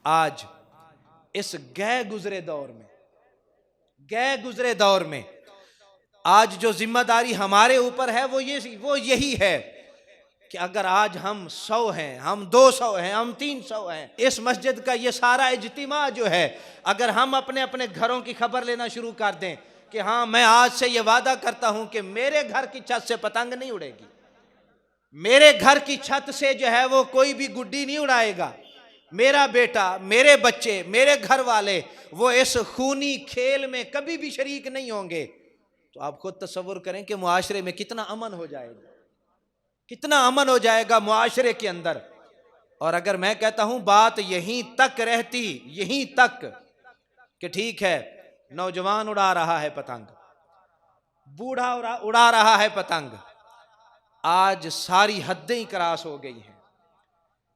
آج اس گئے گزرے دور میں آج جو ذمہ داری ہمارے اوپر ہے وہ یہی ہے کہ اگر آج ہم 100 ہیں، ہم 200 ہیں، ہم 300 ہیں، اس مسجد کا یہ سارا اجتماع جو ہے، اگر ہم اپنے اپنے گھروں کی خبر لینا شروع کر دیں کہ ہاں میں آج سے یہ وعدہ کرتا ہوں کہ میرے گھر کی چھت سے پتنگ نہیں اڑے گی، میرے گھر کی چھت سے جو ہے وہ کوئی بھی گڈی نہیں اڑائے گا، میرا بیٹا، میرے بچے، میرے گھر والے وہ اس خونی کھیل میں کبھی بھی شریک نہیں ہوں گے، تو آپ خود تصور کریں کہ معاشرے میں کتنا امن ہو جائے گا، کتنا امن ہو جائے گا معاشرے کے اندر۔ اور اگر میں کہتا ہوں بات یہیں تک رہتی، یہیں تک کہ ٹھیک ہے نوجوان اڑا رہا ہے پتنگ، بوڑھا اڑا رہا ہے پتنگ، آج ساری حدیں کراس ہو گئی ہیں۔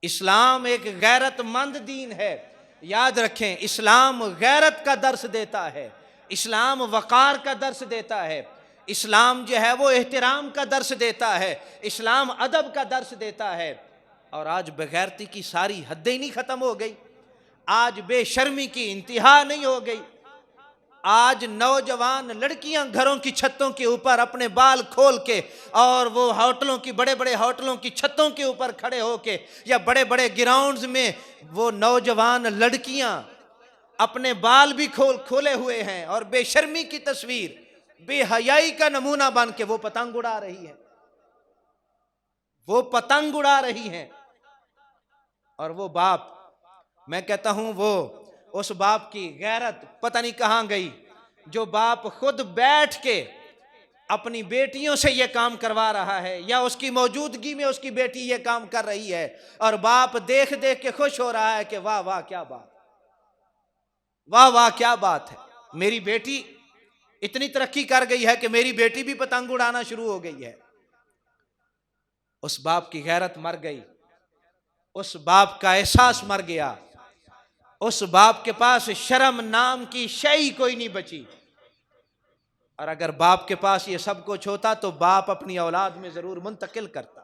اسلام ایک غیرت مند دین ہے، یاد رکھیں اسلام غیرت کا درس دیتا ہے، اسلام وقار کا درس دیتا ہے، اسلام جو ہے وہ احترام کا درس دیتا ہے، اسلام ادب کا درس دیتا ہے۔ اور آج بغیرتی کی ساری حدیں نہیں ختم ہو گئی، آج بے شرمی کی انتہا نہیں ہو گئی، آج نوجوان لڑکیاں گھروں کی چھتوں کے اوپر اپنے بال کھول کے اور وہ ہوٹلوں کی بڑے بڑے ہوٹلوں کی چھتوں کے اوپر کھڑے ہو کے یا بڑے بڑے گراؤنڈز میں وہ نوجوان لڑکیاں اپنے بال بھی کھولے ہوئے ہیں اور بے شرمی کی تصویر، بے حیائی کا نمونہ بن کے وہ پتنگ اڑا رہی ہیں، وہ پتنگ اڑا رہی ہیں۔ اور وہ باپ، میں کہتا ہوں وہ اس باپ کی غیرت پتہ نہیں کہاں گئی، جو باپ خود بیٹھ کے اپنی بیٹیوں سے یہ کام کروا رہا ہے یا اس کی موجودگی میں اس کی بیٹی یہ کام کر رہی ہے، اور باپ دیکھ دیکھ کے خوش ہو رہا ہے کہ واہ واہ کیا بات، واہ واہ کیا بات ہے، میری بیٹی اتنی ترقی کر گئی ہے کہ میری بیٹی بھی پتنگ اڑانا شروع ہو گئی ہے۔ اس باپ کی غیرت مر گئی، اس باپ کا احساس مر گیا، اس باپ کے پاس شرم نام کی شے کوئی نہیں بچی۔ اور اگر باپ کے پاس یہ سب کچھ ہوتا تو باپ اپنی اولاد میں ضرور منتقل کرتا۔